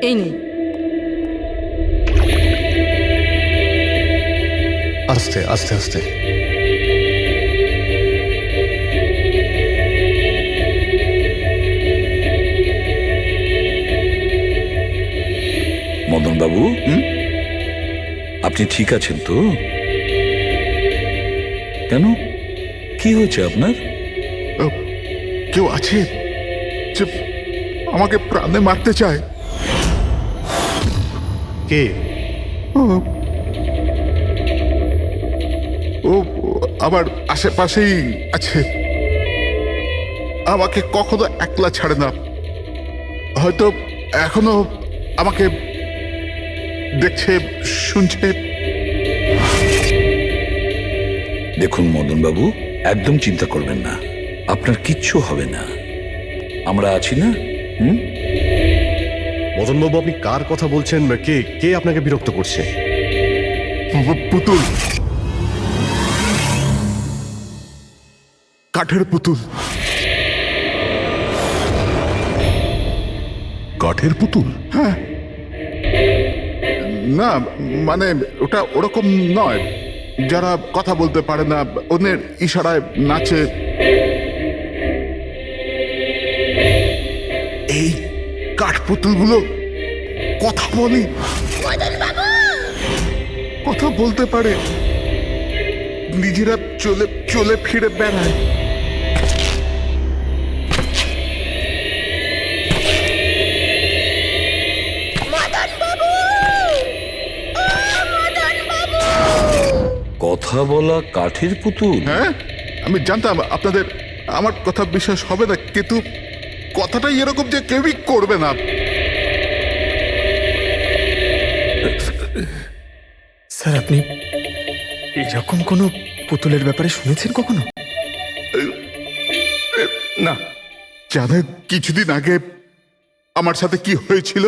এই নিন। আস্তে আস্তে আস্তে। মদন বাবু, আপনি ঠিক আছেন তো? কেন, কি হয়েছে আপনার? কেউ আছে যে আমাকে প্রাণে মারতে চায়? কে? ও আমার আশেপাশেই আছে। আমাকে কখনো একলা ছাড়ে না। হয়তো এখনো আমাকে দেখছে, শুনছে। দেখুন মদন বাবু, একদম চিন্তা করবেন না, আপনার কিচ্ছু হবে না, আমরা আছি না? মদনবাবু, আপনি কার কথা বলছেন? কে কে আপনাকে বিরক্ত করছে? পুতুল, কাঠের পুতুল। কাঠের পুতুল? হ্যাঁ, না মানে ওটা ওরকম নয়, যারা কথা বলতে পারে না, অন্যের ইশারায় নাচে। এই কাঠ পুতুলগুলো কথা বলে, কথা বলতে পারে, নিজেরা চলে চলে ফিরে বেড়ায়। কথা বলা কাঠের পুতুল? হ্যাঁ, আমি জানতাম আপনাদের আমার কথা বিশ্বাস হবে না, কিন্তু কথাটাই এরকম যে কেউই করবে না। স্যার, আপনি এরকম কোনো পুতুলের ব্যাপারে শুনেছেন কখনো? না, জানেন কিছুদিন আগে আমার সাথে কি হয়েছিল?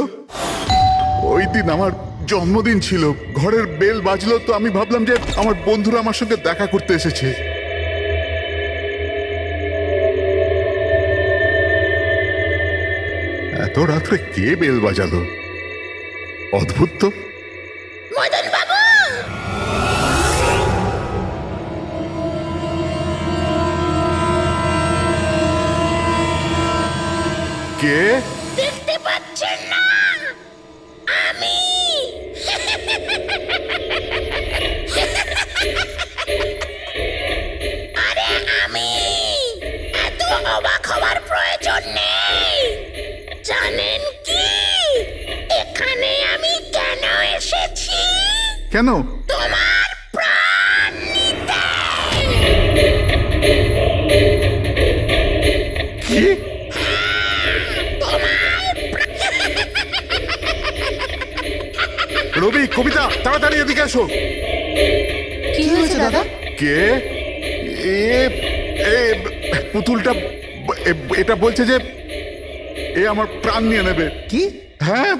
ওই দিন আমার জন্মদিন ছিল, ঘরের বেল বাজলো, তো আমি ভাবলাম যে আমার বন্ধুরা আমার সঙ্গে দেখা করতে এসেছে। এত রাত্রে কে বেল বাজালো? অদ্ভুত তো। কে? দেখতে পাচ্ছেন না? আমি আরে আমি, এত অবাক হওয়ার প্রয়োজন নেই। জানেন কি এখানে আমি কেন এসেছি? কেন? তোমার প্রাণ নিতে। কি? রবি, কবিতা, তাড়াতাড়ি এদিকে আসো। কি হয়েছে দাদা? কে? এ এ পুতুলটা এটা বলছে যে এ আমার প্রাণ নিয়ে নেবে। কি? হ্যাঁ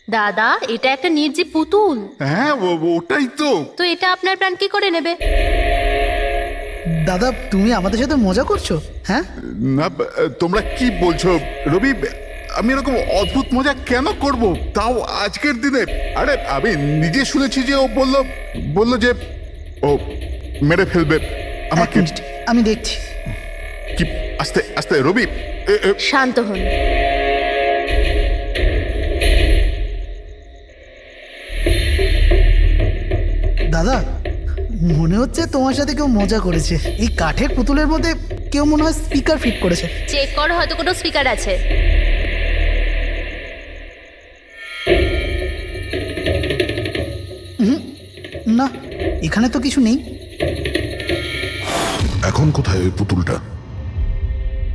দাদা, এটা একটা নির্জীব পুতুল, হ্যাঁ, ওটাই তো। তো এটা আপনার প্রাণ কি করে নেবে? দাদা, তুমি আমাদের সাথে মজা করছো? হ্যাঁ, না, তোমরা কি বলছো? রবি, আমি এরকম অদ্ভুত মজা কেন করব, তাও আজকের দিনে? আরে আমি নিজে শুনেছি যে ও বলল যে ও মেরে ফেলবে এক আমাকে। মিনিট, আমি দেখছি। কি? আস্তে আস্তে রবি। শান্ত হন। দাদা, মনে হচ্ছে তোমার সাথে কেউ মজা করেছে। এই কাঠের পুতুলের মধ্যে কেউ মনে হয় স্পিকার ফিট করেছে। চেক করো, হয়তো কোনো স্পিকার আছে। না, এখানে তো কিছু নেই। এখন কোথায় ওই পুতুলটা?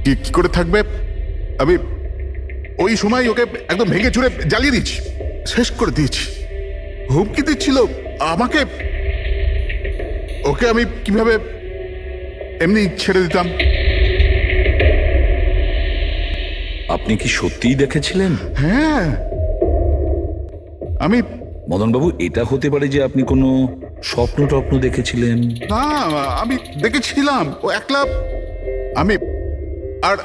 কি করে থাকবে? আমি ওই সময় ওকে একদম ভেঙে চুরে জ্বালিয়ে দিচ্ছি, শেষ করে দিয়েছি। হুমকি দিচ্ছিল আমাকে, ওকে আমি কিভাবে এমনি ছেড়ে দিতাম? আপনি কি সত্যিই দেখেছিলেন? হ্যাঁ, আমি মদনবাবু, এটা হতে পারে যে আপনি কোনো স্বপ্ন টপ্ন দেখেছিলেন। না, আমি দেখেছিলাম ও একলা। আমি আর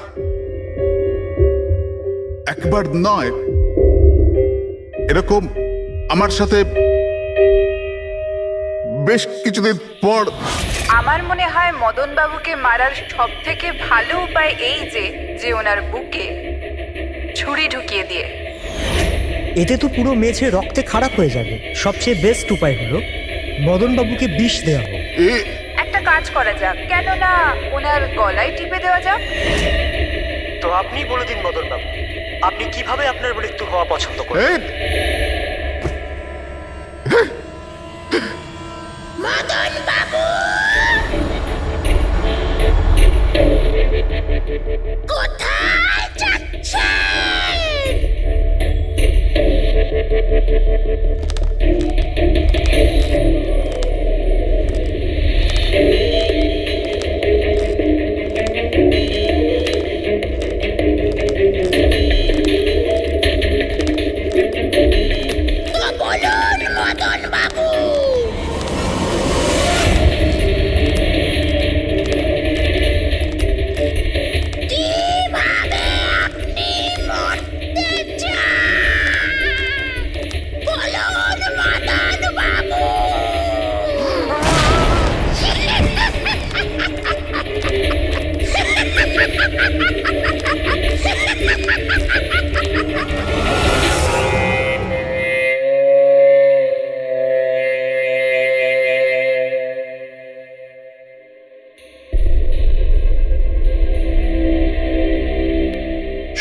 একবার নয়, এরকম আমার সাথে বেশ কিছুদিন পর আমার মনে হয় মদন বাবুকে মারার সব থেকে ভালো উপায় এই যে ওনার বুকে ছুরি ঢুকিয়ে দিয়ে। এতে তো পুরো মেঝে রক্তে খারাপ হয়ে যাবে। সবচেয়ে বেস্ট উপায় হলো মদনবাবুকে বিষ দেওয়া হোক। একটা কাজ করা যাক, কেননা ওনার গলায় টিপে দেওয়া যাক। তো আপনি বলে দিন মদনবাবু, আপনি কিভাবে আপনার মৃত্যু হওয়া পছন্দ করেন? মদন বাবু কোথায় যাচ্ছেন? তো বলুন মদন বাবু। কিভাবে আপনি মরতে চান? বলুন মদন বাবু।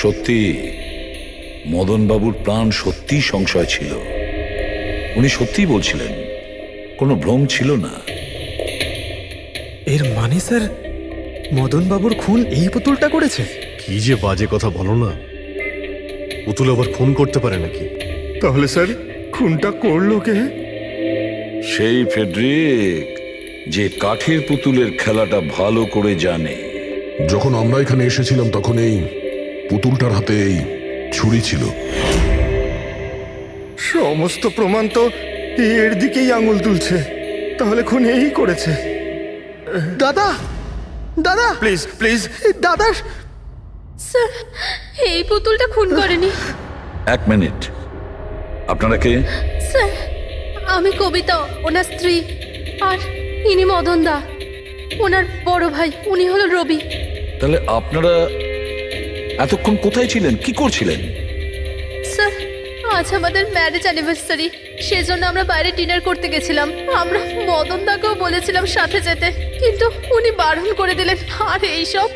সত্যি মদনবাবুর প্রাণ সত্যিই সংশয় ছিল। উনি সত্যিই বলছিলেন, কোনো ভ্রম ছিল না। এর মানে স্যার মদনবাবুর খুন এই পুতুলটা করেছে? কি যে বাজে কথা বলো না। পুতুল আবার খুন করতে পারে নাকি? তাহলে স্যার খুনটা করলো কে? সেই ফেডরিক যে কাঠের পুতুলের খেলাটা ভালো করে জানে। যখন আমরা এখানে এসেছিলাম তখন এই পুতুলটার হাতে এই ছুরি ছিল। সমস্ত প্রমাণ তো এর দিকেই আঙুল তুলছে। তাহলে খুন এই করেছে। দাদা দাদা প্লিজ প্লিজ দাদা স্যার, এই পুতুলটা খুন করেনি। এক মিনিট, আপনারা কে? স্যার, আমি কবিতা, ওনার স্ত্রী, আর ইনি মদন দা, ওনার বড় ভাই। উনি হলো রবি। তাহলে আপনারা এতক্ষণ কোথায় ছিলেন, কি করছিলেন? স্যার, আজ আমাদের ম্যারেজ অ্যানিভার্সারি, সেজন্য আমরা বাইরে ডিনার করতে গেছিলাম। আমরা মদন দাকেও বলেছিলাম সাথে যেতে, কিন্তু উনি বারণ করে দিলেন। আর এইসব।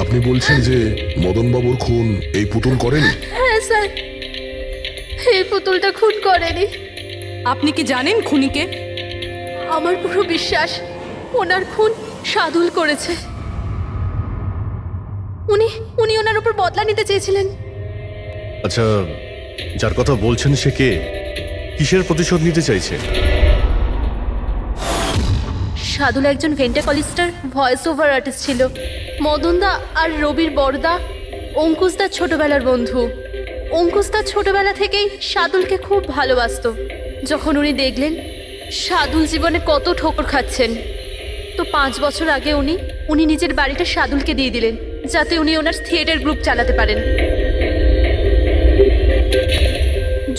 আপনি বলছেন যে মদনবাবুর খুন এই পুতুল করেনি? হ্যাঁ স্যার, এই পুতুলটা খুন করেনি। আপনি কি জানেন খুনিকে? আমার পুরো বিশ্বাস ওনার খুন সাদুল করেছে। উনি উনি ওনার উপর বদলা নিতে চেয়েছিলেন। আচ্ছা, যার কথা বলছেন সে কে? কিসের প্রতিশোধ নিতে চাইছে? সাদুল একজন ভেন্টাকলিস্টার ভয়েস ওভার আর্টিস্ট ছিল। মদনদা আর রবির বড়দা অঙ্কুশদার ছোটবেলার বন্ধু। অঙ্কুশদা ছোটবেলা থেকেই সাদুলকে খুব ভালোবাসতো। যখন উনি দেখলেন সাদুল জীবনে কত ঠোকর খাচ্ছেন, তো 5 বছর আগে উনি নিজের বাড়িটা সাদুলকে দিয়ে দিলেন, যাতে উনি ওনার থিয়েটার গ্রুপ চালাতে পারেন।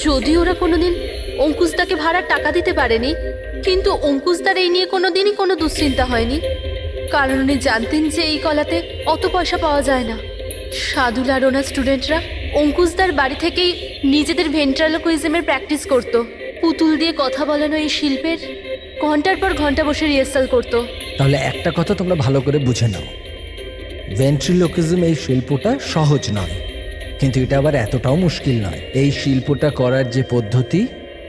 যদি ওরা কোনোদিন অঙ্কুশদাকে ভাড়ার টাকা দিতে পারেনি, কিন্তু অঙ্কুশদার এই নিয়ে কোনোদিনই কোনো দুশ্চিন্তা হয়নি, কারণ উনি জানতেন যে এই কলাতে অত পয়সা পাওয়া যায় না। সাদুল আর ওনার স্টুডেন্টরা অঙ্কুশদার বাড়ি থেকেই নিজেদের ভেন্ট্রালোকুইজমের প্র্যাকটিস করত। পুতুল দিয়ে কথা বলানো এই শিল্পের ঘন্টার পর ঘন্টা বসে রিহার্সাল করত। তাহলে একটা কথা তোমরা ভালো করে বুঝে নাও, ভেন্ট্রিলোকিজম এই শিল্পটা সহজ নয়, কিন্তু এটা আবার এতটাও মুশকিল নয়। এই শিল্পটা করার যে পদ্ধতি,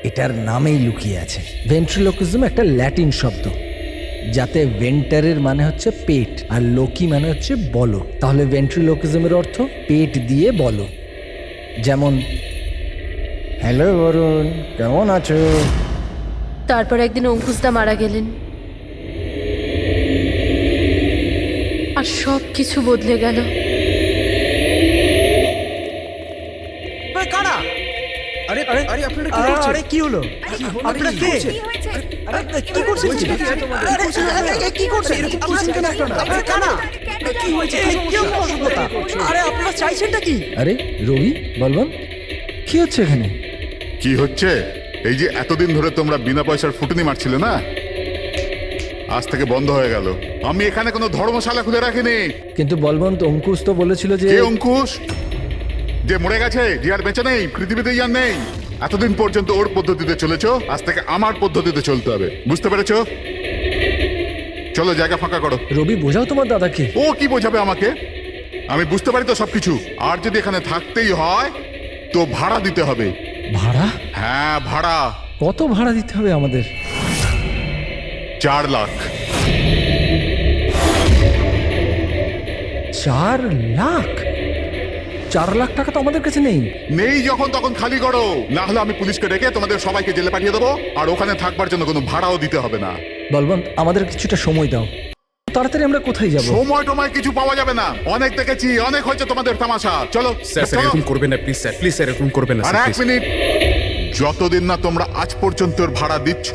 এটার নামেই লুকিয়ে আছে। ভেন্ট্রিলোকিজম একটা ল্যাটিন শব্দ, যাতে ভেন্টারের মানে হচ্ছে পেট আর লোকি মানে হচ্ছে বলো। তাহলে ভেন্ট্রিলোকিজমের অর্থ পেট দিয়ে বলো। যেমন, হ্যালো বরুণ, কেমন আছো? তারপর একদিন অঙ্কুশদা মারা গেলেন, আর সব কিছু বদলে গেল। কারা? আরে আরে আরে আপনারা কি করছেন? আরে কি হলো? আপনারা কে? আরে কি করছেন? আরে কি করছেন? এরকম করছেন কেন আপনারা? আপনারা কারা? কি হয়েছে? কি অসভ্যতা? আরে আপনারা চাইছেনটা কি? আরে রবি, বলবান, কি হচ্ছে এখানে? কি হচ্ছে? এই যে এতদিন ধরে তোমরা বিনা পয়সার ফুটুনি মারছিলে না, আজ থেকে বন্ধ হয়ে গেল। আমি এখানে কোনো ধর্মশালা খুলে রাখিনি। কিন্তু বলবন্ত, অঙ্কুশ তো বলেছিল যে কে অঙ্কুশ? যে মরে গেছে, যে আর বেঁচে নেই, পৃথিবীতেই আর নেই। এতদিন পর্যন্ত ওর পদ্ধতিতে চলেছো, আজ থেকে আমার পদ্ধতিতে চলতে হবে, বুঝতে পেরেছো? চলো জায়গা ফাঁকা করো। রবি, বোঝাও তোমার দাদাকে। ও কি বোঝাবে আমাকে? আমি বুঝতে পারি তো সবকিছু। আর যদি এখানে থাকতেই হয় তো ভাড়া দিতে হবে। ভাড়া? হ্যাঁ, ভাড়া। কত ভাড়া দিতে হবে আমাদের? 4 লাখ। 4 লাখ? 4 লাখ টাকা তো আমাদের কাছে নেই। নেই যখন তখন খালি করো, না হলে আমি পুলিশকে ডেকে তোমাদের সবাইকে জেলে পাঠিয়ে দেবো। আর ওখানে থাকবার জন্য কোনো ভাড়াও দিতে হবে না। বলবন্ত, আমাদের কিছুটা সময় দাও। তাড়াতাড়ি আমরা কোথায় যাব? সময় টময় কিছু পাওয়া যাবে না। অনেক দেখেছি, অনেক হয়েছে তোমাদের তামাশা। চলো স্যার চলো। এরকম করবেন না প্লিজ স্যার, প্লিজ স্যার এরকম করবেন না আর স্যার, 1 please। মিনিট, যতদিন না তোমরা আজ পর্যন্ত ওর ভাড়া দিচ্ছ,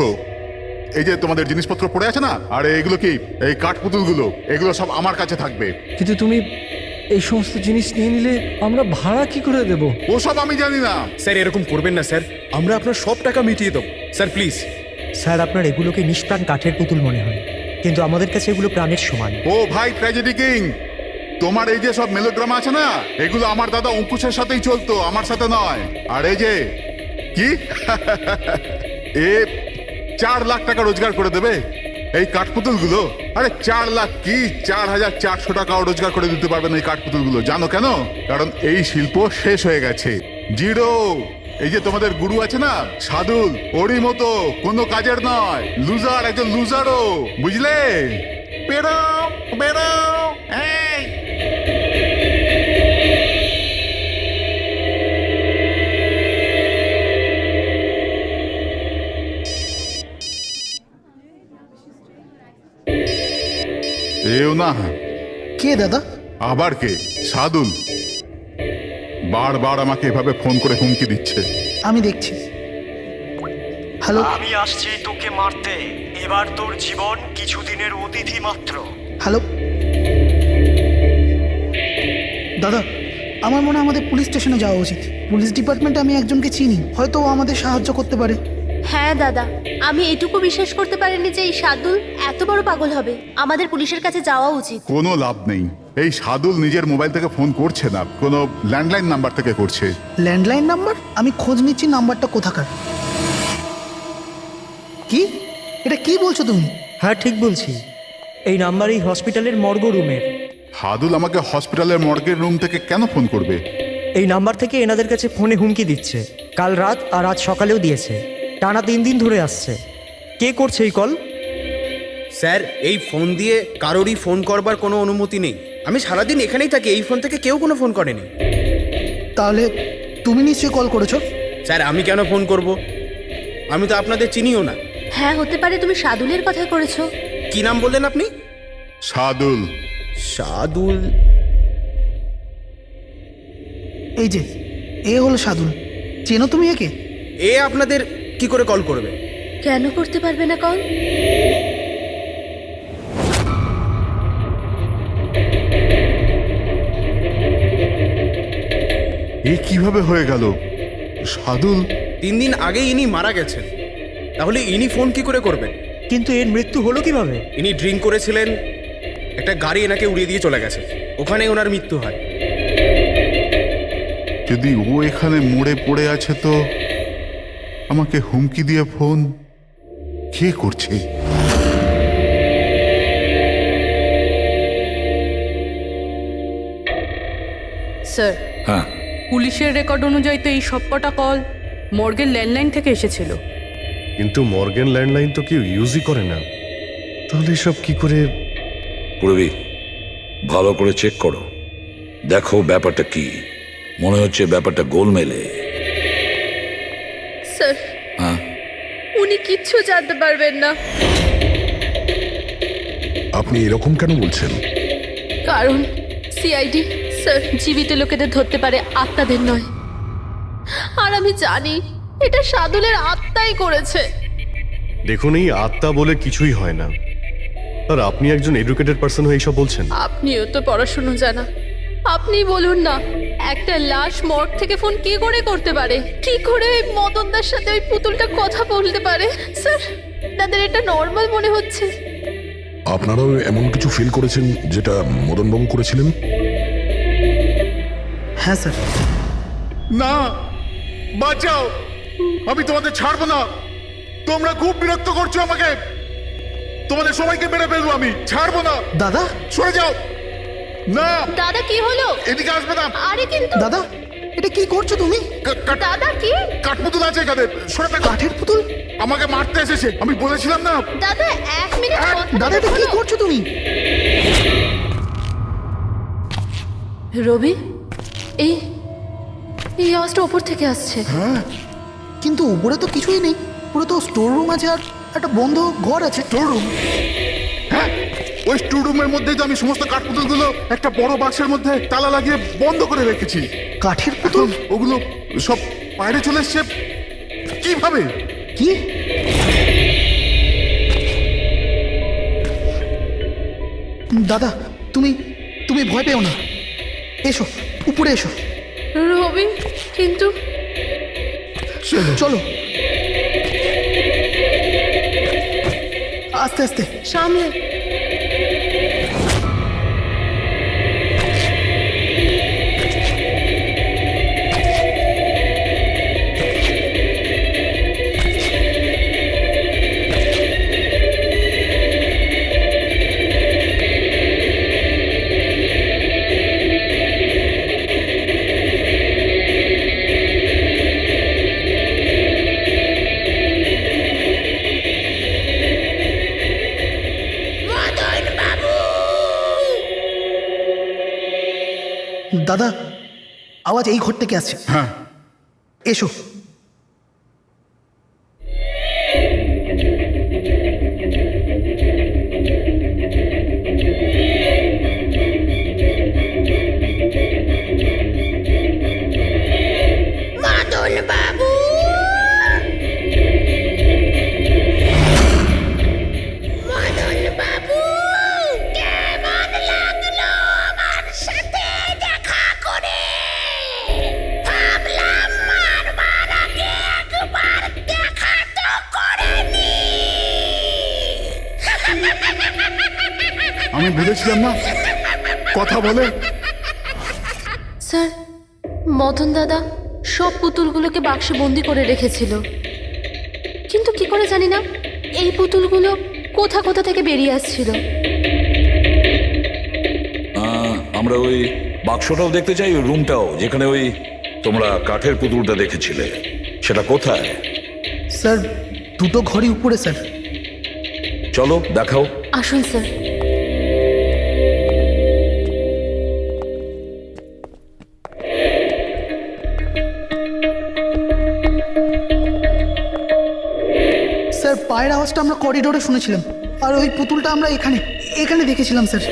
এই যে তোমাদের জিনিসপত্র পড়ে আছে না, আর এগুলো কি, এই কাঠপুতুলগুলো, এগুলো সব আমার কাছে থাকবে। কিন্তু তুমি এই সমস্ত জিনিস নিয়ে নিলে আমরা ভাড়া কি করে দেব? ওসব আমি জানি না। স্যার এরকম করবেন না স্যার, আমরা আপনার সব টাকা মিটিয়ে দেবো স্যার, প্লিজ। স্যার, আপনার এগুলোকে নিষ্প্রাণ কাঠের পুতুল মনে হয়, কিন্তু আমাদের কাছে এগুলো প্রাণের সমান। ও ভাই ট্র্যাজেডি কিং, তোমার এই যে সব মেলোড্রামা আছে না, এগুলো আমার দাদা অঙ্কুশের সাথেই চলতো, আমার সাথে নয়। আর এই যে কি এ 4 লাখ টাকা রোজগার করে দেবে এই কাঠপুতুলগুলো। আরে 4 লাখ কি, 4,400 টাকাও রোজগার করে দিতে পারবেন এই কাঠপুতুলগুলো। জানো কেন? কারণ এই শিল্প শেষ হয়ে গেছে, জিরো। এই যে তোমাদের গুরু আছে না সাদুল, ওরই মতো কোনো কাজের নয়, লুজার, একজন লুজারও, বুঝলে? বেরো বেরো। এই এও না। কে দাদা? আবার কে? সাদুল বারবার আমাকে এভাবে ফোন করে হুমকি দিচ্ছে। আমি দেখছি। হ্যালো। আমি আসছি তোকে মারতে। এবার তোর জীবন কিছুদিনের অতিথি মাত্র। হ্যালো দাদা, আমার মনে হয় আমাদের পুলিশ স্টেশনে যাওয়া উচিত। পুলিশ ডিপার্টমেন্টে আমি একজনকে চিনি, হয়তো ও আমাদের সাহায্য করতে পারে। হ্যাঁ দাদা, আমি এটুকু বিশ্বাস করতে পারিনি যে এই সাদুল এত বড় পাগল হবে। আমাদের পুলিশের কাছে যাওয়া উচিত। কোনো লাভ নেই। এই সাদুল নিজের মোবাইল থেকে ফোন করছে না, কোনো ল্যান্ডলাইন নাম্বার থেকে করছে। Landline number? আমি খোঁজ নিচ্ছি নাম্বারটা কোথাকার। কি? এটা কি বলছো তুমি? হ্যাঁ, ঠিক বলছি। এই নাম্বার এই হসপিটালের মর্গ রুমের। সাদুল আমাকে হসপিটালের মর্গের রুম থেকে কেন ফোন করবে? এই নাম্বার থেকে এনাদের কাছে ফোনে হুমকি দিচ্ছে। কাল রাত আর আজ সকালেও দিয়েছে, টানা 3 দিন ধরে আসছে। কে করছে এই কল? স্যার এই ফোন দিয়ে কারোরই ফোন করবার কোনো অনুমতি নেই। আমি সারাদিন এখানেই থাকি, এই ফোন থেকে কেউ কোনো ফোন করেনি। তাহলে তুমি নিশ্চয়ই কল করেছো? স্যার আমি কেন ফোন করব? আমি তো আপনাদের চিনিও না। হ্যাঁ, হতে পারে তুমি সাদুলের কথা করেছো। কি নাম বললেন আপনি? সাদুল। সাদুল? এই যে এ হলো সাদুল। চেনো তুমি একে? এ আপনাদের কি করে কল করবে? কেন করতে পারবে না কল? এ কিভাবে হয়ে গেল? সাদুল 3 দিন আগে ইনি মারা গেছেন, তাহলে ইনি ফোন কি করে করবেন? কিন্তু এর মৃত্যু হলো কিভাবে? ইনি ড্রিঙ্ক করেছিলেন, একটা গাড়ি এনাকে উড়িয়ে দিয়ে চলে গেছে, ওখানেই ওনার মৃত্যু হয়। যদি ও এখানে মরে পড়ে আছে তো আমাকে হুমকি দিয়ে ফোন কে করছে? স্যার, হ্যাঁ, পুলিশের রেকর্ড অনুযায়ী তো এই সবকটা কল মর্গের ল্যান্ডলাইন থেকে এসেছিল। কিন্তু মর্গেন ল্যান্ডলাইন তো কেউ ইউজই করে না, তাহলে সব কি করে? পূর্বী ভালো করে চেক করো, দেখো ব্যাপারটা কি। মনে হচ্ছে ব্যাপারটা গোলমেলে। স্যার, হ্যাঁ, উনি কিচ্ছু জানতে পারবেন না। আপনি এরকম কেন বলছেন? কারণ সিআইডি স্যার জীবিত লোকেদের ধরতে পারে, আত্মাদের নয়। আর আমি জানি এটা সাদুলের আত্মাই করেছে। দেখুন, এই আত্মা বলে কিছুই হয় না। আর আপনি একজন এডুকেটেড পার্সন হয়ে এইসব বলছেন? আপনিও তো পড়াশুনো জানা, আপনি বলুন না, একটা লাশ মর্গ থেকে ফোন কি করে করতে পারে? কি করে ওই মদনদার সাথে ওই পুতুলটা কথা বলতে পারে? স্যার, তাদের এটা নর্মাল মনে হচ্ছে। আপনারাও এমন কিছু ফিল করেছেন যেটা মদনবাবু করেছিলেন? হ্যাঁ স্যার। না, বাঁচাও, আমি তোমাদের ছাড়বো না। তোমরা খুব বিরক্ত করছো আমাকে। তোমাদের সবাইকে মেরে ফেলবো আমি, ছাড়বো না। দাদা, সরে যাও। না দাদা কি হলো? এদিকে আসবে না। আরে কিন্তু দাদা, এটা কি করছো তুমি? দাদা কি? কাঠপুতুল আছে এখানে, সরে থাকো। কাঠের পুতুল? আমাকে মারতে এসেছে, আমি বলেছিলাম না। দাদা 1 মিনিট। দাদা, এটা কি করছো তুমি? রবি, এই এই আওয়াজটা ওপর থেকে আসছে। হ্যাঁ, কিন্তু উপরে তো কিছুই নেই। পুরো তো স্টোর রুম আছে আর একটা বন্ধ ঘর আছে। Store room? হ্যাঁ, ওই স্টোর রুমের মধ্যেই তো আমি সমস্ত কাঠপুতুলগুলো একটা বড় বাক্সের মধ্যে তালা লাগিয়ে বন্ধ করে রেখেছি। কাঠের পুতুল? ওগুলো সব বাইরে চলে এসছে কিভাবে? কি? দাদা, তুমি তুমি ভয় পেও না। এসো, উপরে এসো। রবি, কিন্তু চলো। আস্তে আস্তে সামলে। দাদা, আওয়াজ এই ঘর থেকে আসছে। হ্যাঁ, এসো। মদন বাবু, মদন বাবু, কেমন লাগলো আমার সাথে দেখা করে? ভাবলাম মারবার আগে একবার দেখা তো করে নি। আমি বলেছিলাম না কথা বলে। স্যার, মদন দাদা সব পুতুলগুলোকে বাক্সে বন্দি করে রেখেছিল, কিন্তু কি করে জানি না এই পুতুলগুলো কোথা কোথা থেকে বেরিয়ে আসছিল। আমরা ওই বাক্সটাও দেখতে চাই, ওই রুমটাও যেখানে ওই তোমরা কাঠের পুতুলটা দেখেছিলে, সেটা কোথায়? স্যার, দুটো ঘরই উপরে স্যার। চলো দেখাও। আসুন স্যার। স্যার, পায়ের আওয়াজটা আমরা করিডোরে শুনেছিলাম, আর ওই পুতুলটা আমরা এখানে এখানে দেখেছিলাম স্যার।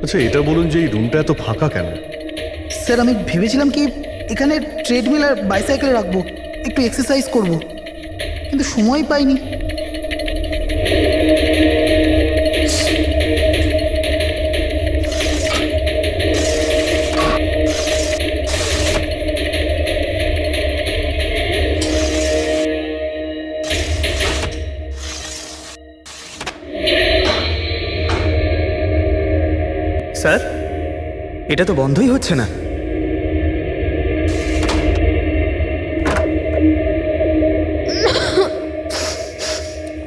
আচ্ছা, এটা বলুন যে এই রুমটা এত ফাঁকা কেন? স্যার, আমি ভেবেছিলাম কি এখানে ট্রেডমিল আর বাইসাইকেল রাখবো, একটু এক্সারসাইজ করব, কিন্তু সময় পাইনি। স্যার, এটা তো বন্ধই হচ্ছে না।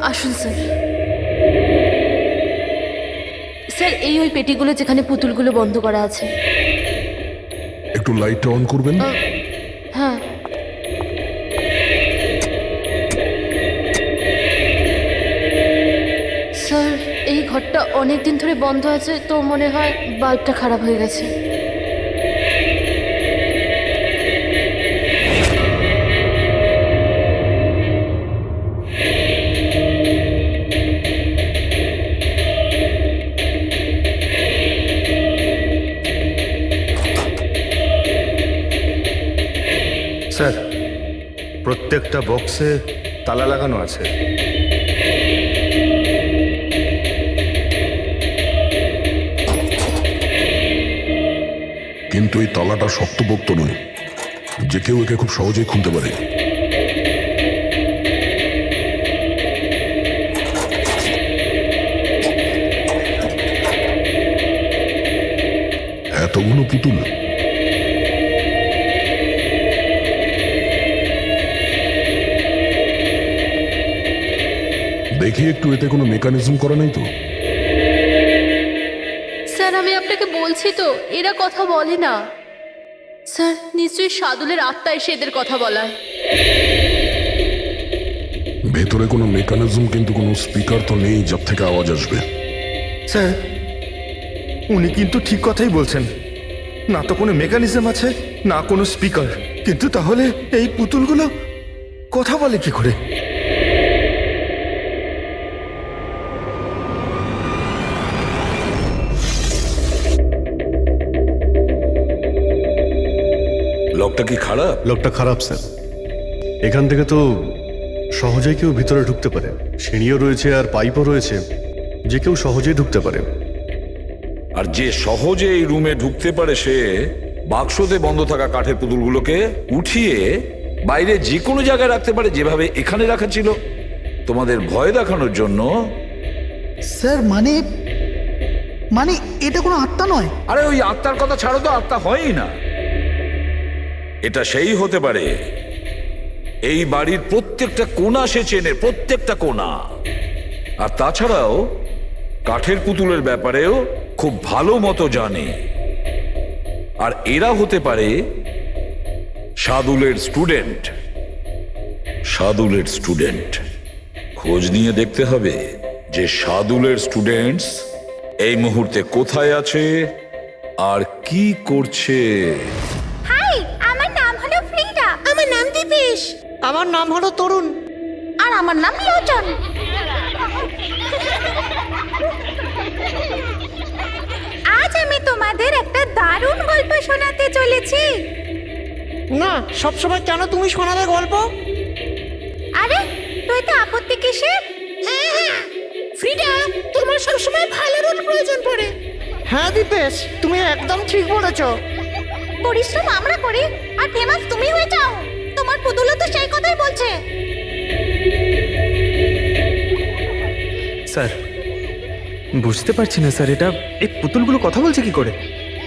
আসুন স্যার। স্যার, এই ওই পেটিগুলো যেখানে পুতুলগুলো বন্ধ করা আছে। একটু লাইটটা অন করবেন? হ্যাঁ। স্যার, এই ঘরটা অনেক দিন ধরে বন্ধ আছে, তো মনে হয় বাল্বটা খারাপ হয়ে গেছে। স্যার প্রত্যেকটা বক্সে তালা লাগানো আছে। কিন্তু এই তালাটা শক্তপোক্ত নয় যে কেউ একে খুব সহজেই খুলতে পারে। এতগুলো পুতুল, দেখি একটু এতে কোনো মেকানিজম করা নাই তো? স্যার আমি আপনাকে বলছি তো এরা কথা বলে না। স্যার নিশ্চয়ই সাদুলের আত্মা এসে এদের কথা বলায়। ভেতরে কোনো মেকানিজম কিন্তু কোনো স্পিকার তো নেই যার থেকে আওয়াজ আসবে। স্যার উনি কিন্তু ঠিক কথাই বলছেন, না তো কোনো মেকানিজম আছে না কোনো স্পিকার। কিন্তু তাহলে এই পুতুলগুলো কথা বলে কি করে? লকটা কি খারাপ? লকটা খারাপ স্যার। এখান থেকে তো সহজেই কেউ ভিতরে ঢুকতে পারে, সিঁড়িও রয়েছে আর পাইপও রয়েছে, যে কেউ সহজেই ঢুকতে পারে। আর যে সহজে এই রুমে ঢুকতে পারে সে বাক্সতে বন্ধ থাকা কাঠের পুতুলগুলোকে উঠিয়ে বাইরে যে কোনো জায়গায় রাখতে পারে, যেভাবে এখানে রাখা ছিল তোমাদের ভয় দেখানোর জন্য। স্যার মানে মানে এটা কোনো আত্মা নয়? আরে ওই আত্মার কথা ছাড়ো তো, আত্মা হয়ই না। এটা সেই হতে পারে এই বাড়ির প্রত্যেকটা কোণা সে চেনে, প্রত্যেকটা কোণা। আর তাছাড়াও কাঠের পুতুলের ব্যাপারেও খুব ভালো মতো জানে। আর এরা হতে পারে সাদুলের স্টুডেন্ট। সাদুলের স্টুডেন্ট খোঁজ নিয়ে দেখতে হবে যে সাদুলের স্টুডেন্টস এই মুহূর্তে কোথায় আছে আর কি করছে। হাই, আমার নাম হলো ফ্রিডা। আমার নাম দীপেশ। আমার নাম হলো তরুণ। আর আমার নাম লোচন। আজ আমি তোমাদের একটা দারুণ গল্প শোনাতে চলেছি। না, সবসময় কেন তুমি শোনাবে গল্প? আরে তুই তো আপত্তি কিসের? হ্যাঁ হ্যাঁ ফ্রিডা, তোমার সবসময় ভালো রোল প্রয়োজন পড়ে। হ্যাঁ দীপেশ, তুমি একদম ঠিক বলেছ। পরিশ্রম আমরা করি আর ফেমাস তুমি হয়ে যাও। তোমার পুতুলও তো সেই কথাই বলছে। স্যার বুঝতে পারছি না স্যার, এটা এই পুতুলগুলো কথা বলছে কি করে?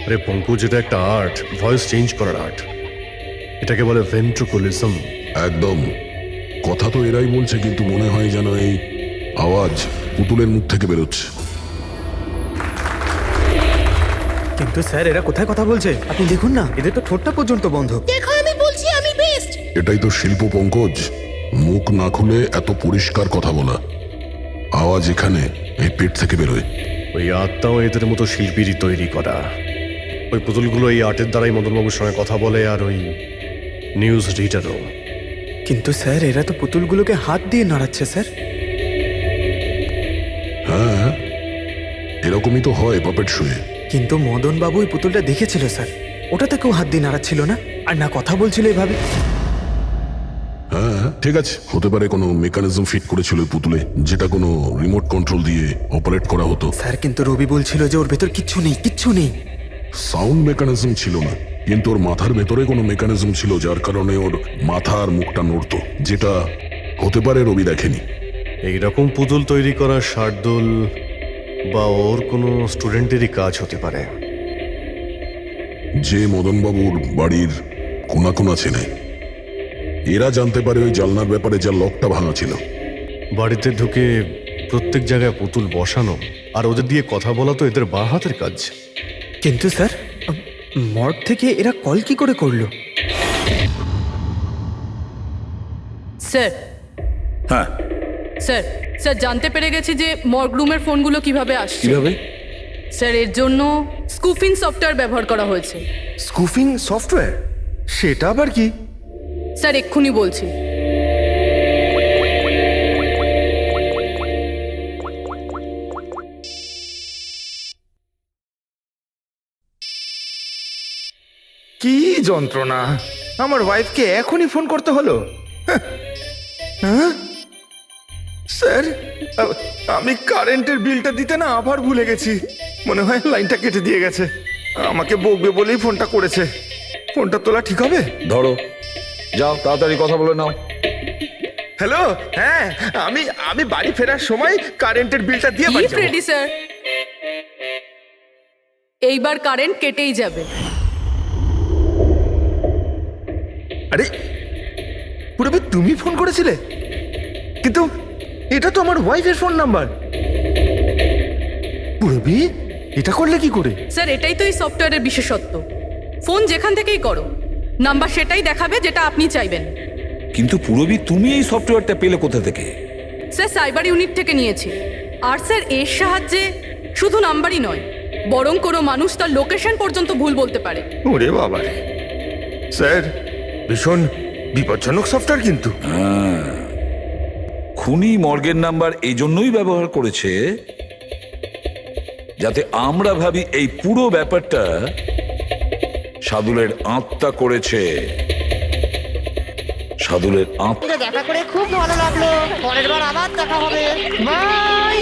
আরে পঙ্কজ, এটা একটা আর্ট, ভয়েস চেঞ্জ করার আর্ট। এটাকে বলে ভেন্ট্রিকুলিজম। একদম কথা তো এরাই বলছে, কিন্তু মনে হয় যেন এই আওয়াজ পুতুলের মুখ থেকে বেরোচ্ছে। কিন্তু স্যার এরা কোথায় কথা বলছে আপনি দেখুন না, এদের তো ঠোঁটটা পর্যন্ত বন্ধ। দেখো আমি বলছি আমি বেস্ট। এটাই তো শিল্প পঙ্কজ, মুখ না খুলে এত পরিষ্কার কথা বলা। আওয়াজ এখানে এই পেট থেকে বেরোয়। ওই আত্মাও এদের মতো শিল্পীরই তৈরি করা। ওই পুতুলগুলো এই আর্টের দ্বারাই মদনবাবুর সঙ্গে কথা বলে, আর ওই নিউজ রিডারও। কিন্তু স্যার এরা তো পুতুলগুলোকে হাত দিয়ে নাড়াচ্ছে স্যার। হ্যাঁ, এরকমই তো হয় পাপেট শুয়ে। কিন্তু মদন বাবু ওই পুতুলটা দেখেছিল স্যার, ওটাতে কেউ হাত দিয়ে নাড়াচ্ছিল না আর না কথা বলছিল এভাবে। হ্যাঁ ঠিক আছে, হতে পারে কোনো মেকানিজম ফিট করেছিল ওই পুতুলে, যেটা কোনো রিমোট কন্ট্রোল দিয়ে অপারেট করা হতো। স্যার কিন্তু রবি বলছিল যে ওর ভেতর কিচ্ছু নেই, কিচ্ছু নেই। সাউন্ড মেকানিজম ছিল না, কিন্তু ওর মাথার ভেতরে কোনো মেকানিজম ছিল যার কারণে ওর মাথা আর মুখটা নড়তো, যেটা হতে পারে রবি দেখেনি। এইরকম পুতুল তৈরি করা শার্দুল বা ওর কোনো স্টুডেন্টেরই কাজ হতে পারে, যে মদনবাবুর বাড়ির কোনা কোনা চেনে। এরা জানতে পারে ওই জালনার ব্যাপারে, যা লকটা ভাঙা ছিল। বাড়িতে ঢুকে প্রত্যেক জায়গায় পুতুল বসানো আর ওদের দিয়ে কথা বলা তো এদের বাঁ হাতের কাজ। কিন্তু স্যার মর্গ থেকে এরা কল কি করে করলো? স্যার হ্যাঁ স্যার স্যার জানতে পেরে গেছি যে মর্গ রুমের ফোনগুলো কিভাবে আসছে। কিভাবে? স্যার এর জন্য স্কুফিং সফটওয়্যার ব্যবহার করা হয়েছে। স্কুফিং সফটওয়্যার? সেটা আবার কি? স্যার এক্ষুনি বলছি। কি যন্ত্রণা! আমার ওয়াইফকে এখনই ফোন করতে হলো? হ্যাঁ স্যার, আমি কারেন্টের বিলটা দিতে না আবার ভুলে গেছি। মনে হয় লাইনটা কেটে দিয়ে গেছে। আমাকে বকবে বলেই ফোনটা করেছে। ফোনটা তোলা ঠিক হবে? ধরো, যাও তাড়াতাড়ি কথা বলে নাও। হ্যালো, হ্যাঁ, আমি বাড়ি ফেরার সময় কারেন্টের বিলটা দিয়ে বাড়ি যাবো। ফ্রেডি স্যার, এইবার কারেন্ট কেটেই যাবে। আরে পুরবি, তুমি ফোন করেছিলে? কিন্তু এটা তো আমার ওয়াইফের ফোন নাম্বার। পুরবি, এটা করলে কি করে? স্যার, এটাই তো এই সফটওয়্যারের বিশেষত্ব। ফোন যেখান থেকেই করো, নাম্বার সেটাই দেখাবে যেটা আপনি চাইবেন। কিন্তু পুরবি, তুমি এই সফটওয়্যারটা পেলে কোথা থেকে? স্যার, সাইবার ইউনিট থেকে নিয়েছি। আর স্যার, এর সাহায্যে শুধু নাম্বারই নয়, বরং কোনো মানুষ তার লোকেশন পর্যন্ত ভুল বলতে পারে। ওরে বাবা রে, স্যার ভীষণ বিপজ্জনক সফটওয়্যার কিন্তু। খুনি মর্গের নাম্বার এই জন্যই ব্যবহার করেছে যাতে আমরা ভাবি এই পুরো ব্যাপারটা সাদুলের আত্মা করেছে। সাদুলের আত্মা। দেখা করে খুব ভালো লাগলো, পরের বার আবার দেখা হবে। বাই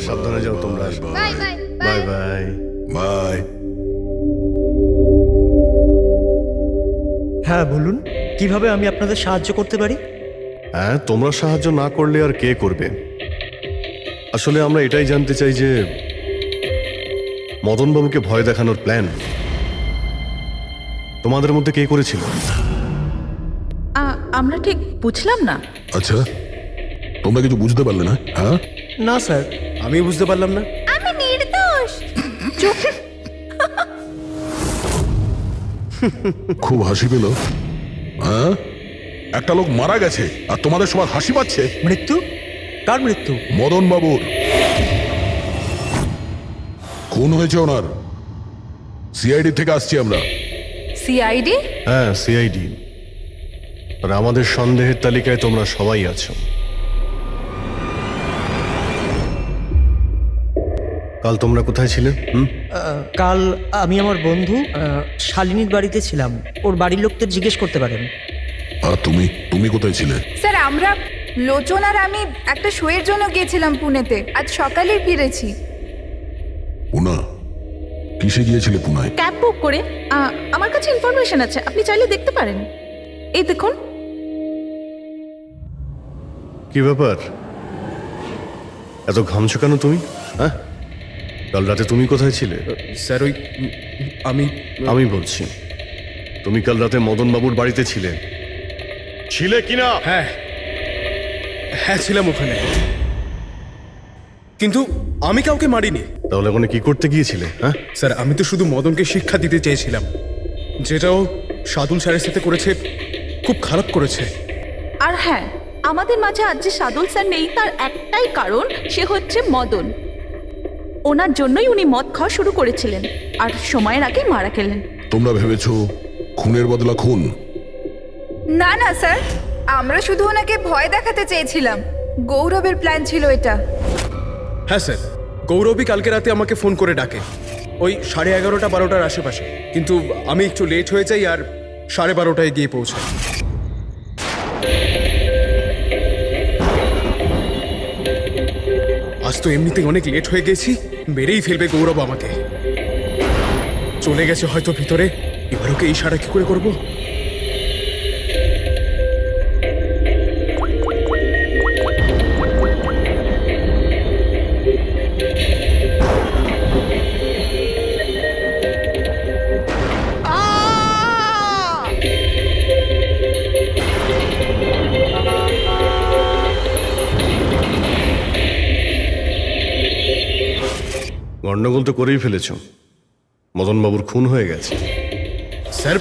সাবধানে যাও তোমরা। Bye bye bye bye bye. হ্যাঁ বলুন, কিভাবে আমি আপনাদের সাহায্য করতে পারি? হ্যাঁ, তোমরা সাহায্য না করলে আর কে করবে? আসলে আমরা এটাই জানতে চাই যে মদনবাবুকে ভয় দেখানোর প্ল্যান তোমাদের মধ্যে কে করেছিল? আমরা ঠিক বুঝলাম না। আচ্ছা, তোমরা কিছু বুঝতে পারলে না? হ্যাঁ, না স্যার, আমি বুঝতে পারলাম না। আমি নির্দোষ। খুব হাসি পেল। হ্যাঁ, একটা লোক মারা গেছে আর তোমাদের সবার হাসি পাচ্ছে। মৃত্যু? কার মৃত্যু? মদন বাবুর খুন হয়েছে ওনার। সিআইডি থেকে আসছি আমরা। সিআইডি? হ্যাঁ, সিআইডি। আর আমাদের সন্দেহের তালিকায় তোমরা সবাই আছো। কাল তোমরা কোথায় ছিলে? কাল আমি আমার বন্ধু শালিনীর বাড়িতে ছিলাম। ওর বাড়ির লোকদের জিজ্ঞেস করতে পারেন। আর তুমি তুমি কোথায় ছিলে? স্যার, আমরা লোচন আর আমি একটা শোয়ের জন্য গিয়েছিলাম পুনেতে। আজ সকালেই ফিরেছি। পুনা? কিসে গিয়েছিলে পুনায়? ক্যাব বুক করে। আমার কাছে ইনফরমেশন আছে, আপনি চাইলে দেখতে পারেন। এই দেখুন। কি ব্যাপার, এত ঘামছো কেন তুমি? হ্যাঁ, কাল রাতে তুমি কোথায় ছিলে? স্যার, ওই আমি বলছি, তুমি কাল রাতে মদনবাবুর বাড়িতে ছিলে কিনা? হ্যাঁ হ্যাঁ, ছিলাম ওখানে, কিন্তু আমি কাউকে মারিনি। তাহলে ওখানে কি করতে গিয়েছিলে? হ্যাঁ স্যার, আমি তো শুধু মদনকে শিক্ষা দিতে চেয়েছিলাম। যেটাও সাদুল স্যারের সাথে করেছে, খুব খারাপ করেছে। আর হ্যাঁ, আমাদের মাঝে আজ যে সাদুল স্যার নেই তার একটাই কারণ, সে হচ্ছে মদন। ওনার জন্যই উনি মদ খাওয়া শুরু করেছিলেন আর সময়ের আগেই মারা গেলেন। তোমরা ভেবেছো খুনের বদলা খুন? না না স্যার, আমরা শুধু ওনাকে ভয় দেখাতে চেয়েছিলাম। গৌরবের প্ল্যান ছিল এটা। হ্যাঁ স্যার, গৌরবই কালকে রাতে আমাকে ফোন করে ডাকে, ওই 11:30 12টার আশেপাশে। কিন্তু আমি একটু লেট হয়ে যাই আর 12:30টায় গিয়ে পৌঁছাই। আজ তো এমনিতেই অনেক লেট হয়ে গেছি, মেরেই ফেলবে গৌরব আমাকে। চলে গেছে হয়তো ভিতরে, এবার ওকে ইশারা কি করে করবো? গন্ডগোল তো করেই ফেলেছো, মদনবাবুর খুন হয়ে গেছে। স্যার,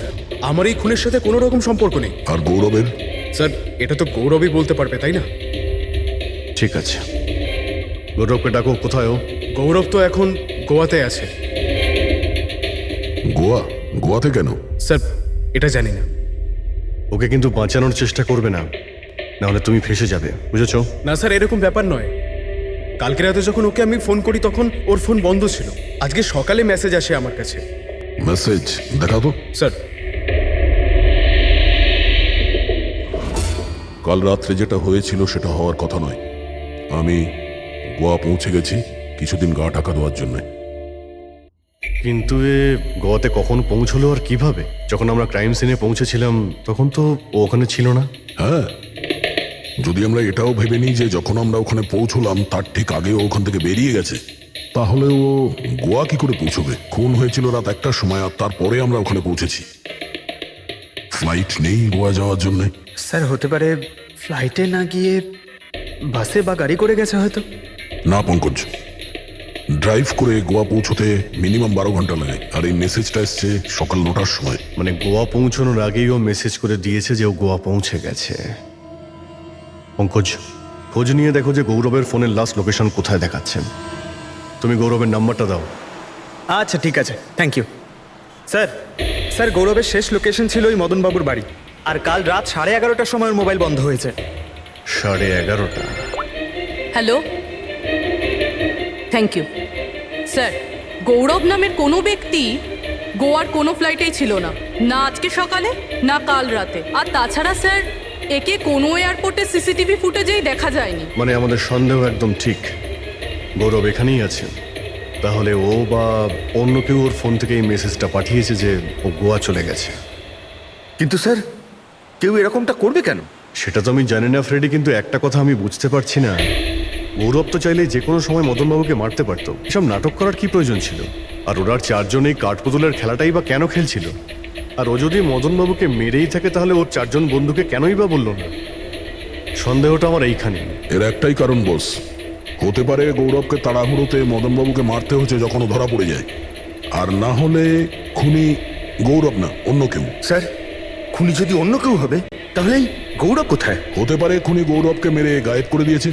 আমার এই খুনের সাথে কোনো রকম সম্পর্ক নেই। আর গৌরবের? স্যার, এটা তো গৌরবই বলতে পারবে, তাই না? ঠিক আছে, গৌরবকে ডাকো। কোথায় ও? গৌরব তো এখন গোয়াতে আছে। গোয়া? গোয়াতে কেন? স্যার, এটা জানি না। ওকে কিন্তু বাঁচানোর চেষ্টা করবে না, নাহলে তুমি ফেসে যাবে, বুঝেছো? না স্যার, এরকম ব্যাপার নয়। কালকে রাতে যখন ওকে আমি ফোন করি তখন ওর ফোন বন্ধ ছিল। আজকে সকালে মেসেজ আসে আমার কাছে। মেসেজ দেখাও তো। স্যার, কাল রাত্রে যেটা হয়েছিল সেটা হওয়ার কথা নয়। আমি গোয়া পৌঁছে গেছি কিছুদিন গা ঢাকা দেওয়ার জন্য। কিন্তু এ গোয়াতে কখন পৌঁছলো আর কিভাবে? যখন আমরা ক্রাইম সিনে পৌঁছেছিলাম তখন তো ও ওখানে ছিল না। হ্যাঁ, যদি আমরা এটাও ভেবে নিই যে যখন আমরা ওখানে পৌঁছলাম তার ঠিক আগে ও ওখান থেকে বেরিয়ে গেছে, তাহলে ও গোয়া কি করে পৌঁছবে? খুন হয়েছিল রাত 1টার সময়, আর তারপরে আমরা ওখানে পৌঁছেছি। ফ্লাইট নেই গোয়া যাওয়ার জন্য। স্যার হতে পারে ফ্লাইটে না গিয়ে বাসে বা গাড়ি করে গেছে হয়তো। না পঙ্কজ, ড্রাইভ করে গোয়া পৌঁছতে মিনিমাম 12 ঘন্টা লাগে, আর এই মেসেজটা এসছে সকাল 9টার সময়। মানে গোয়া পৌঁছানোর আগেই ও মেসেজ করে দিয়েছে যে ও গোয়া পৌঁছে গেছে। পঙ্কজ, খোঁজ নিয়ে দেখো যে গৌরবের ফোনের লাস্ট লোকেশন কোথায় দেখাচ্ছে। তুমি গৌরবের নাম্বারটা দাও। আচ্ছা ঠিক আছে, থ্যাংক ইউ স্যার। স্যার গৌরবের শেষ লোকেশন ছিল ওই মদনবাবুর বাড়ি, আর কাল রাত 11:30টার সময় ওর মোবাইল বন্ধ হয়েছে। 11:30? Hello, thank you sir. Gaurav নামের কোনো ব্যক্তি গোয়ার কোনো ফ্লাইটেই ছিল না, না আজকে সকালে না কাল রাতে। আর তাছাড়া স্যার, একে কোনো এয়ারপোর্টে সিসিটিভি ফুটেজেই দেখা যায়নি। মানে আমাদের সন্দেহ একদম ঠিক, গৌরব এখানেই আছে। তাহলে ও বা অন্য কেউ ওর ফোন থেকে এই মেসেজটা পাঠিয়েছে যে ও গোয়া চলে গেছে। কিন্তু স্যার, কেউ এরকমটা করবে কেন? সেটা তো আমি জানি না ফ্রেডি, কিন্তু একটা কথা আমি বুঝতে পারছি না, গৌরব তো চাইলে যে কোনো সময় মদনবাবুকে মারতে পারতো। এসব নাটক করার কি প্রয়োজন ছিল? আর ওরার 4 জন এই কাঠপুতুলের খেলাটাই বা কেন খেলছিল? আর ও যদি মদনবাবুকে মেরেই থাকে তাহলে ওর 4 জন বন্ধুকে কেনই বা বললো না? সন্দেহটা আমার এইখানে। এর একটাই কারণ বস, হতে পারে গৌরবকে তাড়াহুড়োতে মদনবাবুকে মারতে হচ্ছে যখন ও ধরা পড়ে যায়, আর না হলে খুনি গৌরব না অন্য কেউ। স্যার, খুনি যদি অন্য কেউ হবে তাহলে গৌরব কোথায়? হতে পারে খুনি গৌরবকে মেরে গায়েব করে দিয়েছে,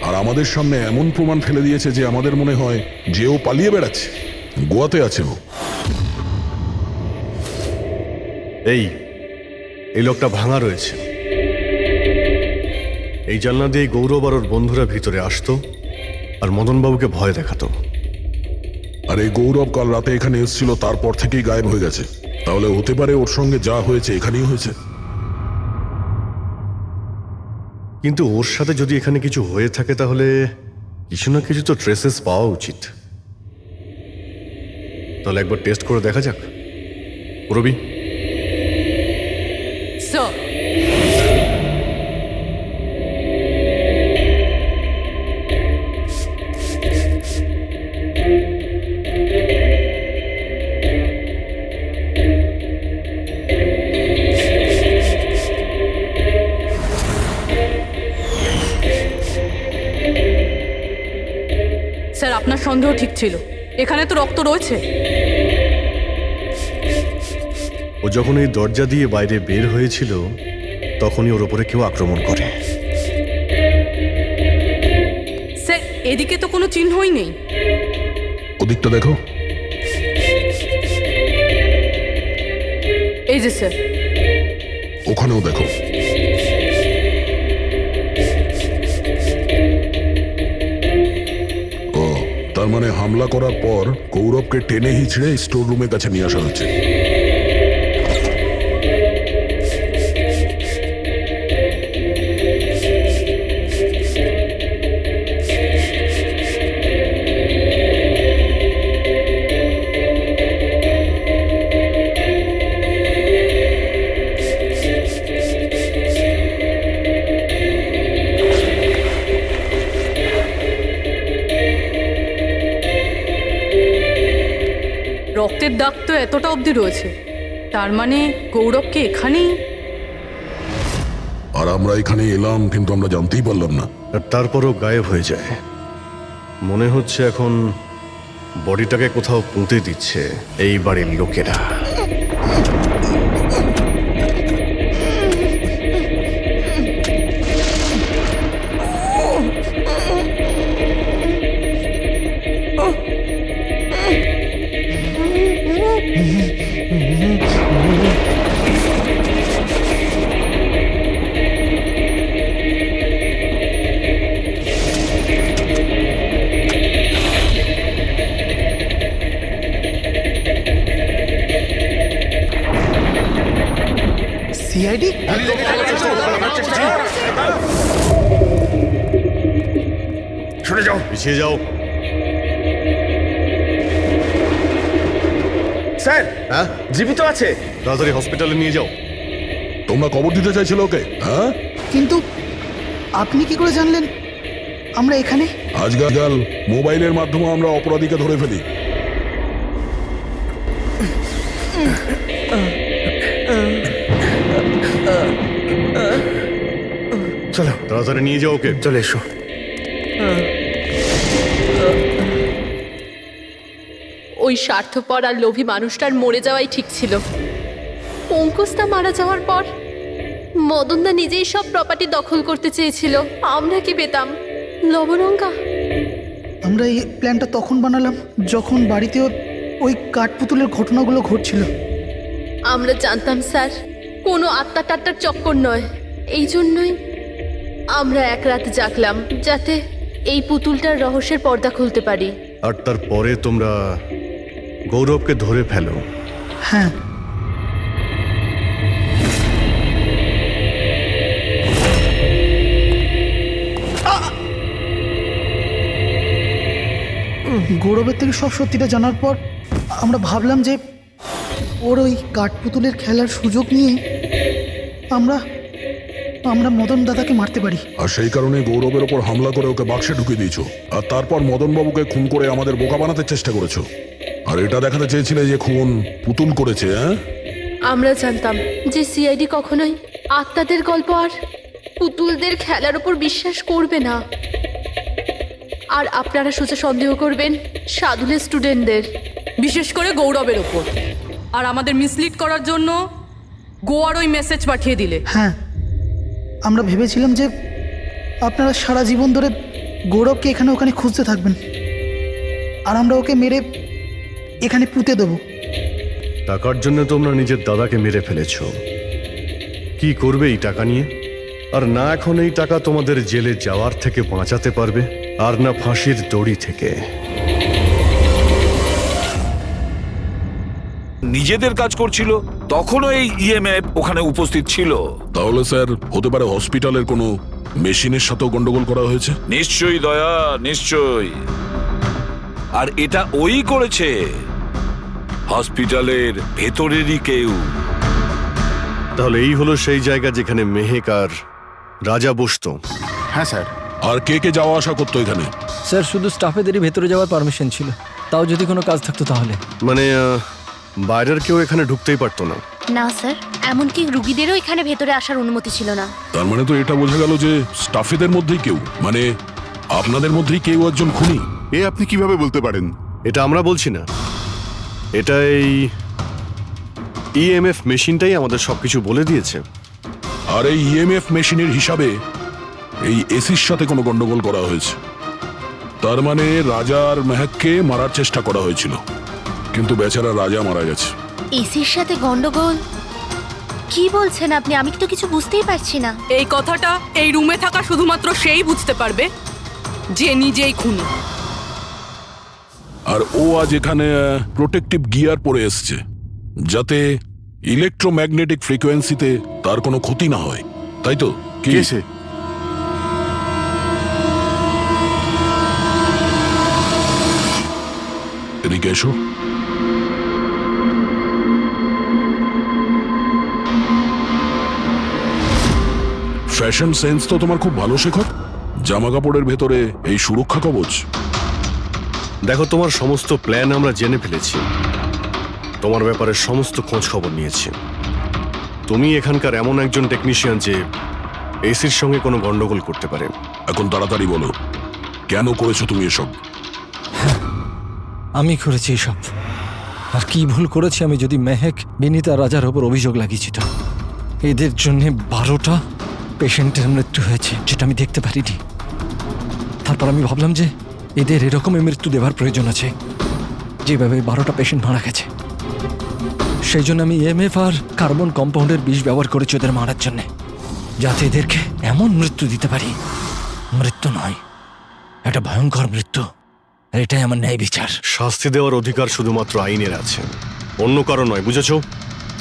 আর আমাদের সামনে এমন প্রমাণ ফেলে দিয়েছে যে আমাদের মনে হয় যে ও পালিয়ে বেড়াচ্ছে, গোয়াতে আছে ও। এই লোকটা ভাঙা রয়েছে। এই জানলা দিয়ে গৌরব আর ওর বন্ধুরা ভিতরে আসতো আর মদনবাবুকে ভয় দেখাতো। আর এই গৌরব কাল রাতে এখানে এসেছিল, তারপর থেকেই গায়েব হয়ে গেছে। তাহলে হতে পারে ওর সঙ্গে যা হয়েছে এখানেই হয়েছে। কিন্তু ওর সাথে যদি এখানে কিছু হয়ে থাকে তাহলে কিছু না কিছু তো ট্রেসেস পাওয়া উচিত। তাহলে একবার টেস্ট করে দেখা যাক। রবি, স্যার স্যার, আপনার সন্দেহ ঠিক ছিল, এখানে তো রক্ত রয়েছে। ও যখন এই দরজা দিয়ে বাইরে বের হয়েছিল তখনই ওর ওপরে কেউ আক্রমণ করে। স্যার, এদিকে তো কোনো চিহ্নই নেই। ওদিকটা দেখো। এই যে স্যার, ওখানেও দেখো। ও, তার মানে হামলা করার পর গৌরবকে টেনে হিচড়ে স্টোর রুমের কাছে নিয়ে আসা হয়েছে। রক্তের দাগ তো এতটা অবধি রয়েছে, তার মানে গৌরবকে এখানেই। আর আমরা এখানে এলাম কিন্তু আমরা জানতেই পারলাম না। আর তারপরও গায়েব হয়ে যায়। মনে হচ্ছে এখন বডিটাকে কোথাও পুঁতে দিচ্ছে এই বাড়ির লোকেরা। সিআইডি? সরে যাও। পিছিয়ে যাও। স্যার, হ্যাঁ, জীবিত আছে। তাড়াতাড়ি হসপিটালে নিয়ে যাও। তোমরা কবর দিতে চাইছিল ওকে, হ্যাঁ? কিন্তু আপনি কি করে জানলেন আমরা এখানে? আজকাল মোবাইলের মাধ্যমে আমরা অপরাধীকে ধরে ফেলি। চলো তাড়াতাড়ি নিয়ে যাও ওকে। চলে এসো। ওই স্বার্থপর আর লোভী মানুষটার মরে যাওয়াই ঠিক ছিল। অঙ্কুশদা মারা যাওয়ার পর মদনদা নিজেই সব প্রপার্টি দখল করতে চেয়েছিল। আমরা কি পেতাম? লবণঙ্গা। আমরা এই প্ল্যানটা তখন বানালাম যখন বাড়িতে ওই কাঠপুতুলের ঘটনাগুলো ঘটছিল। আমরা জানতাম স্যার কোনো আত্মা টাত্মার চক্কর নয়। এই জন্যই আমরা এক রাত জাগলাম যাতে এই পুতুলটার রহস্যের পর্দা খুলতে পারি। আর তারপরে তোমরা গৌরবকে ধরে ফেলো। হ্যাঁ, গৌরবের থেকে সব সত্যিটা জানার পর আমরা ভাবলাম যে ওর ওই কাঠপুতুলের খেলার সুযোগ নিয়ে আমরা মদন দাদাকে মারতে পারি। আর সেই কারণে গৌরবের ওপর হামলা করে ওকে বাক্সে ঢুকিয়ে দিয়েছো, আর তারপর মদনবাবুকে খুন করে আমাদের বোকা বানাতে চেষ্টা করেছো। আর এটা দেখাতে চেয়েছিলে যে খুন পুতুল করেছে, হ্যাঁ? আমরা জানতাম যে সিআইডি কখনোই আত্মাদের গল্প আর পুতুলদের খেলার উপর বিশ্বাস করবে না। আর আপনারা সোজা সন্দেহ করবেন সাধুলের স্টুডেন্টদের, বিশেষ করে গৌরবের ওপর। আর আমাদের মিসলিড করার জন্য গোয়ার ওই মেসেজ পাঠিয়ে দিলে। হ্যাঁ, আমরা ভেবেছিলাম যে আপনারা সারা জীবন ধরে গৌরবকে এখানে ওখানে খুঁজতে থাকবেন আর আমরা ওকে মেরে এখানে পুঁতে দেবো। টাকার জন্য তোমরা নিজের দাদাকে মেরে ফেলেছ। কি করবে এই টাকা নিয়ে? আর না এখন এই টাকা তোমাদের জেলে যাওয়ার থেকে বাঁচাতে পারবে, আর না ফাঁসির দড়ি থেকে। নিজেদের কাজ করছিল তখনও এই ইএমএফ ওখানে উপস্থিত ছিল। তাহলে স্যার হতে পারে হসপিটালের কোনো মেশিনের সাথেও গন্ডগোল করা হয়েছে। নিশ্চয়ই দয়া, নিশ্চয়ই। আর এটা ওই করেছে, হসপিটালের ভেতরেরই কেউ। তাহলে এই হলো সেই জায়গা যেখানে মেহেক আর রাজা বসতো। হ্যাঁ স্যার। আর কে কে যাওয়া আসা করতো এখানে? স্যার শুধু স্টাফেদেরই ভেতরে যাওয়ার পারমিশন ছিল, তাও যদি কোনো কাজ থাকতো তাহলে। মানে বাইরের কেউ এখানে ঢুকতেই পারতো না। না স্যার, এমনকি রুগীদেরও এখানে ভেতরে আসার অনুমতি ছিল না। তার মানে তো এটা বোঝা গেল যে স্টাফেদের মধ্যেই কেউ, মানে আপনাদের মধ্যেই কেউ একজন খুনি। এ আপনি কিভাবে বলতে পারেন? এটা আমরা বলছি না, এটা এই ইএমএফ মেশিনটাই আমাদের সবকিছু বলে দিয়েছে। আর এই ইএমএফ মেশিনের হিসাবে এই এসির সাথে কোনো গন্ডগোল করা হয়েছে। তার মানে রাজা আর মেহেককে মারার চেষ্টা করা হয়েছিল, কিন্তু বেচারা রাজা মারা গেছে। এসির সাথে গন্ডগোল? কি বলছেন আপনি? আমি তো কিছু বুঝতেই পারছি না। এই কথাটা এই রুমে থাকা শুধুমাত্র সেই বুঝতে পারবে যে নিজেই খুনি। আর ও আজ এখানে প্রোটেক্টিভ গিয়ার পরে এসছে, যাতে ইলেকট্রোম্যাগনেটিক ফ্রিকোয়েন্সিতে তার কোনো ক্ষতি না হয়, তাই তো? কি কেসে এদিকে এসো। ফ্যাশন সেন্স তো তোমার খুব ভালো, শেখর। জামা কাপড়ের ভেতরে এই সুরক্ষা কবচ। দেখো, তোমার সমস্ত প্ল্যান আমরা জেনে ফেলেছি, তোমার ব্যাপারে সমস্ত খোঁজ খবর নিয়েছি। তুমি এখানকার এমন একজন টেকনিশিয়ান যে এসির সঙ্গে কোনো গন্ডগোল করতে পারে। এখন তাড়াতাড়ি বলো, কেন করেছো তুমি এসব? আমি করেছি এসব। আর কি ভুল করেছি আমি যদি মেহেক, বিনীতা, রাজার ওপর অভিযোগ লাগিয়েছি তো? এদের জন্যে 12টা পেশেন্টের মৃত্যু হয়েছে, যেটা আমি দেখতে পারিনি। তারপর আমি ভাবলাম যে এদের এরকমই মৃত্যু দেওয়ার প্রয়োজন আছে, যেভাবে 12টা পেশেন্ট মারা গেছে। সেই জন্য আমি ইএমএফ আর কার্বন কম্পাউন্ডের বিষ ব্যবহার করেছি ওদের মারার জন্যে, যাতে এদেরকে এমন মৃত্যু দিতে পারি, মৃত্যু নয়, একটা ভয়ঙ্কর মৃত্যু। আর এটাই আমার ন্যায় বিচার। শাস্তি দেওয়ার অধিকার শুধুমাত্র আইনের আছে, অন্য কারো নয়, বুঝেছো?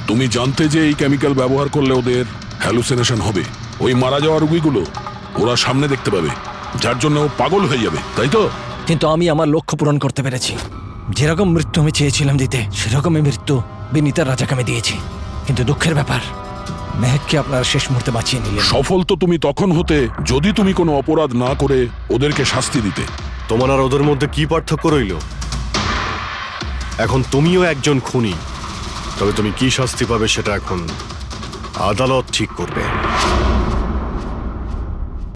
তুমি জানতে যে এই কেমিক্যাল ব্যবহার করলে ওদের হ্যালুসিনেশন হবে। ওই মারা যাওয়া রোগীগুলো ওরা সামনে দেখতে পাবে, যার জন্য ও পাগল হয়ে যাবে, তাই তো? কিন্তু আমি আমার লক্ষ্য পূরণ করতে পেরেছি। যেরকম মৃত্যু আমি চেয়েছিলাম দিতে, সেরকমই মৃত্যু বিনীতার রাজাকে আমি দিয়েছি। কিন্তু দুঃখের ব্যাপার, মেহেককে আপনারা শেষ মুহূর্তে বাঁচিয়ে নিলেন। সফল তো তুমি তখন হতে যদি তুমি কোনো অপরাধ না করে ওদেরকে শাস্তি দিতে। তোমার আর ওদের মধ্যে কি পার্থক্য রইল? এখন তুমিও একজন খুনি, তবে তুমি কি শাস্তি পাবে সেটা এখন আদালত ঠিক করবে।